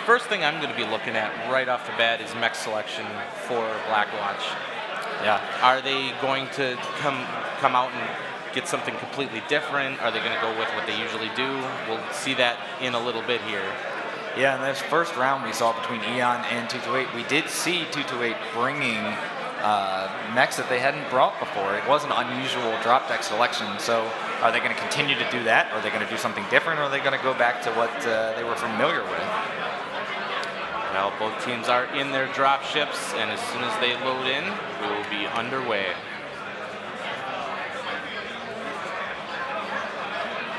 first thing I'm going to be looking at right off the bat is mech selection for Blackwatch. Yeah. Are they going to come out and get something completely different? Are they going to go with what they usually do? We'll see that in a little bit here. Yeah, in this first round we saw between Eon and 228, we did see 228 bringing mechs that they hadn't brought before. It was an unusual drop deck selection, so are they going to continue to do that? Are they going to do something different, or are they going to go back to what they were familiar with? Well, both teams are in their drop ships, and as soon as they load in, we will be underway.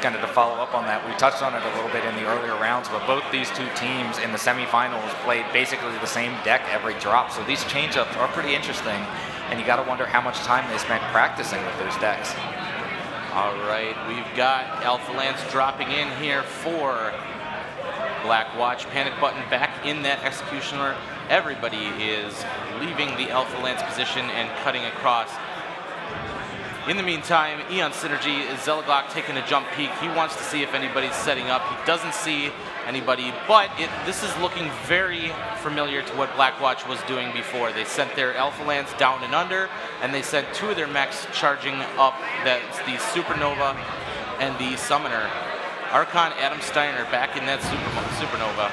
Kind of to follow up on that, we touched on it a little bit in the earlier rounds, but both these two teams in the semifinals played basically the same deck every drop, so these change-ups are pretty interesting, and you got to wonder how much time they spent practicing with those decks. All right, we've got Alpha Lance dropping in here for Blackwatch. Panic button back in that Executioner. Everybody is leaving the Alpha Lance position and cutting across. In the meantime, Eon Synergy is Zelaglock taking a jump peek. He wants to see if anybody's setting up. He doesn't see anybody, but this is looking very familiar to what Blackwatch was doing before. They sent their Alpha Lance down and under, and they sent two of their mechs charging up. That's the Supernova and the Summoner. Archon Adam Steiner back in that Supernova.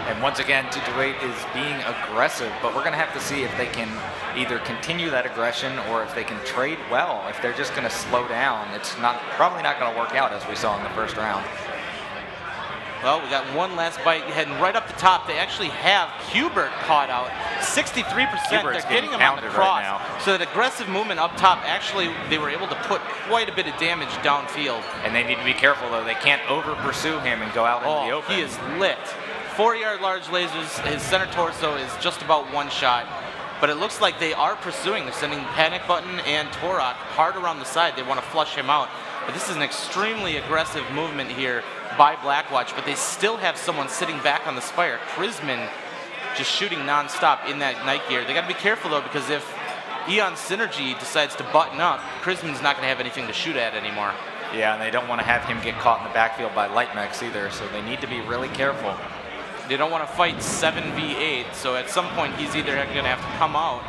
And once again, 228 is being aggressive, but we're going to have to see if they can either continue that aggression or if they can trade well. If they're just going to slow down, it's probably not going to work out as we saw in the first round. Well, we got one last bite heading right up the top. They actually have Hubert caught out. 63%. They're getting him on the cross. Right, so that aggressive movement up top, actually, they were able to put quite a bit of damage downfield. And they need to be careful, though. They can't over-pursue him and go out into the open. He is lit. 4-yard large lasers. His center torso is just about one shot. But it looks like they are pursuing. They're sending Panic Button and Torok hard around the side. They want to flush him out. But this is an extremely aggressive movement here by Blackwatch, but they still have someone sitting back on the spire. Chrisman just shooting nonstop in that night gear. They got to be careful, though, because if Eon Synergy decides to button up, Chrisman's not going to have anything to shoot at anymore. Yeah, and they don't want to have him get caught in the backfield by light mechs either, so they need to be really careful. They don't want to fight 7v8, so at some point he's either going to have to come out,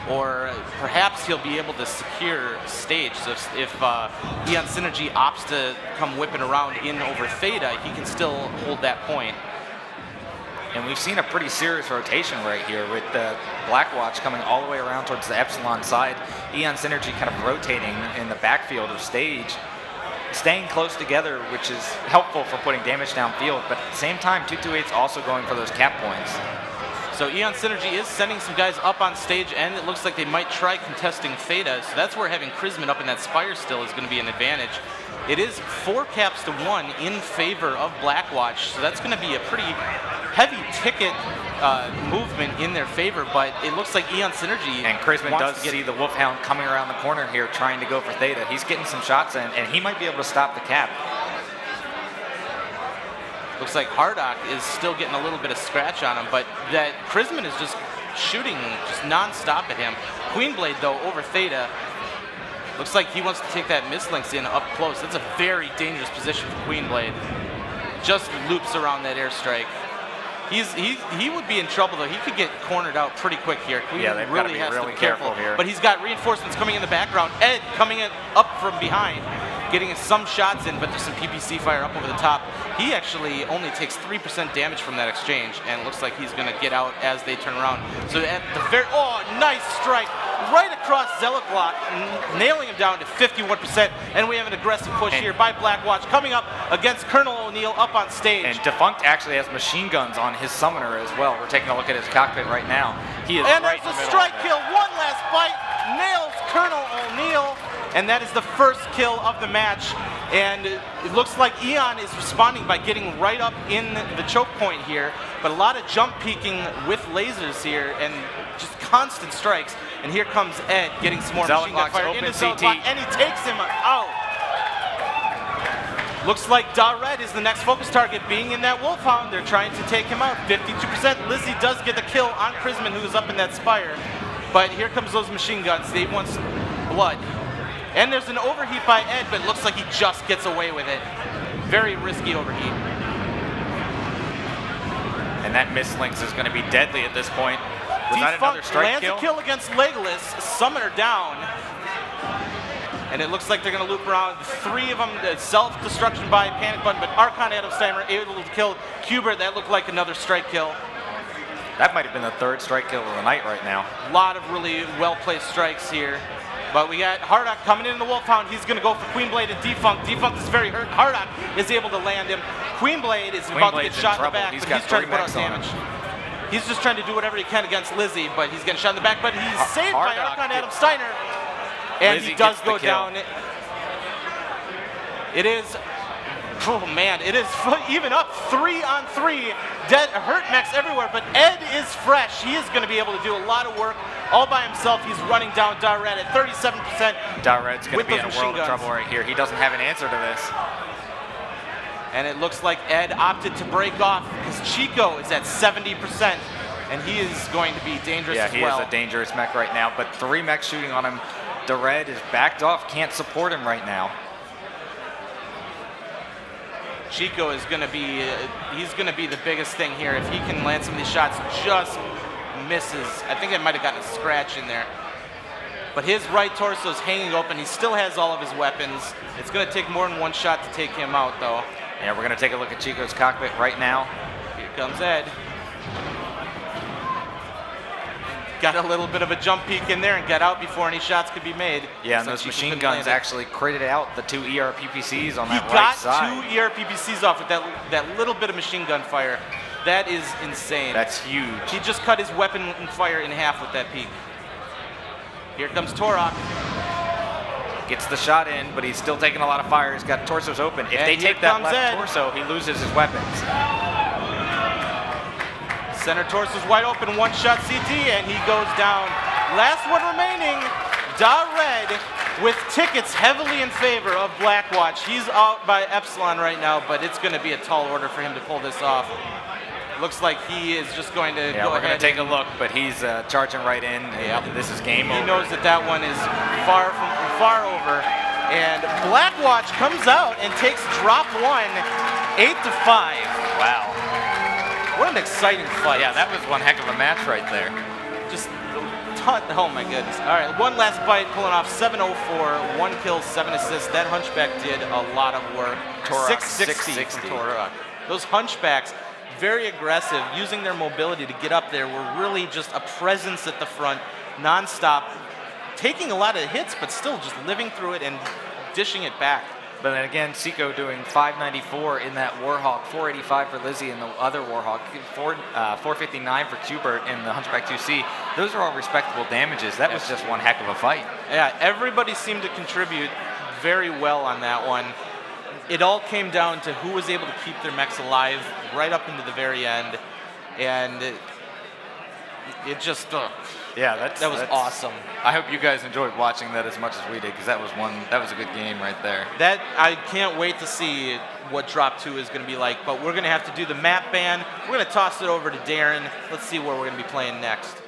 or perhaps he'll be able to secure stage. So if Eon Synergy opts to come whipping around in over Theta, he can still hold that point. And we've seen a pretty serious rotation right here with the Blackwatch coming all the way around towards the Epsilon side. Eon Synergy kind of rotating in the backfield of stage, staying close together, which is helpful for putting damage downfield, but at the same time, 228's also going for those cap points. So Eon Synergy is sending some guys up on stage, and it looks like they might try contesting Theta, so that's where having Chrisman up in that spire still is going to be an advantage. It is 4 caps to 1 in favor of Blackwatch, so that's going to be a pretty heavy ticket movement in their favor, but it looks like Eon Synergy and Chrisman does see the Wolfhound coming around the corner here trying to go for Theta. He's getting some shots in, and he might be able to stop the cap. Looks like Hardock is still getting a little bit of scratch on him, but that Chrisman is just shooting just non-stop at him. Queenblade, though, over Theta. Looks like he wants to take that Mislinks in up close. That's a very dangerous position for Queenblade. Just loops around that airstrike. He would be in trouble, though. He could get cornered out pretty quick here. Yeah, they've got to be really careful here. But he's got reinforcements coming in the background. Ed coming in up from behind, getting some shots in, but there's some PPC fire up over the top. He actually only takes 3% damage from that exchange, and it looks like he's going to get out as they turn around. So at the very, nice strike right across Zelaglock, nailing him down to 51%, and we have an aggressive push here by Blackwatch coming up against Colonel O'Neill up on stage. And Defunct actually has machine guns on his summoner as well. We're taking a look at his cockpit right now. He is and right there's a strike kill, one last bite, nails Colonel O'Neill, and that is the first kill of the match. And it looks like Eon is responding by getting right up in the choke point here, but a lot of jump peeking with lasers here and just constant strikes. And here comes Ed getting some more machine gun fire into Zelaglock, and he takes him out. Looks like Dared is the next focus target, being in that Wolfhound. They're trying to take him out. 52%. Lizzie does get the kill on Chrisman, who's up in that spire. But here comes those machine guns. They want blood. And there's an overheat by Ed, but it looks like he just gets away with it. Very risky overheat. And that mislinks is going to be deadly at this point. Was that another strike lands kill? a kill against Legolas, Summoner down. And it looks like they're going to loop around. 3 of them, self-destruction by Panic Button, but Archon Adam Steimer able to kill Cubert. That looked like another strike kill. That might have been the 3rd strike kill of the night right now. A lot of really well-placed strikes here. But we got Hardock coming in the Wolfhound. He's going to go for Queenblade and Defunct. Defunct is very hurt. Hardock is able to land him. Queenblade is about to get shot in the back, but he's trying to put out damage. He's just trying to do whatever he can against Lizzie, but he's getting shot in the back. But he's saved by Archon Adam Steiner. And he does go down. It is, oh man, it is even up 3-on-3. Dead, hurt mechs everywhere, but Ed is fresh. He is going to be able to do a lot of work all by himself. He's running down Darred at 37%. Darred's going to be in a world of trouble right here. He doesn't have an answer to this. And it looks like Ed opted to break off because Chico is at 70%. And he is going to be dangerous as well. Yeah, he is a dangerous mech right now, but 3 mechs shooting on him. Darred is backed off, can't support him right now. Chico is going to be, he's going to be the biggest thing here. If he can land some of these shots, just misses. I think it might have gotten a scratch in there. But his right torso is hanging open. He still has all of his weapons. It's going to take more than 1 shot to take him out, though. Yeah, we're going to take a look at Chico's cockpit right now. Here comes Ed. Got a little bit of a jump peek in there and got out before any shots could be made. Yeah, and those machine guns actually critted out the 2 ERPPCs on that right side. He got 2 ERPPCs off with that little bit of machine gun fire. That is insane. That's huge. He just cut his weapon fire in half with that peek. Here comes Torok. Gets the shot in, but he's still taking a lot of fire. He's got torsos open. If they take that left torso, he loses his weapons. Center torso's wide open, 1-shot CT, and he goes down. Last one remaining, Darred with tickets heavily in favor of Blackwatch. He's out by Epsilon right now, but it's going to be a tall order for him to pull this off. Looks like he is just going to go ahead. We're going to take a look, but he's charging right in. Yep. This is game over. He knows that that one is far over. And Blackwatch comes out and takes drop 1, 8-5. Wow. What an exciting fight. Yeah, that was one heck of a match right there. Just oh my goodness. All right, one last fight, pulling off 704, 1 kill, 7 assists. That Hunchback did a lot of work. 660 from Torok. Those Hunchbacks, very aggressive, using their mobility to get up there, were really just a presence at the front, nonstop, taking a lot of hits, but still just living through it and dishing it back. But then again, Seiko doing 594 in that Warhawk, 485 for Lizzie in the other Warhawk, 459 for Qbert in the Hunchback 2C. Those are all respectable damages. That was just one heck of a fight. Yeah, everybody seemed to contribute very well on that one. It all came down to who was able to keep their mechs alive right up into the very end. And it just, yeah, that was awesome. I hope you guys enjoyed watching that as much as we did, because that was a good game right there. That I can't wait to see what drop 2 is going to be like, but we're going to have to do the map ban. We're going to toss it over to Darren. Let's see where we're going to be playing next.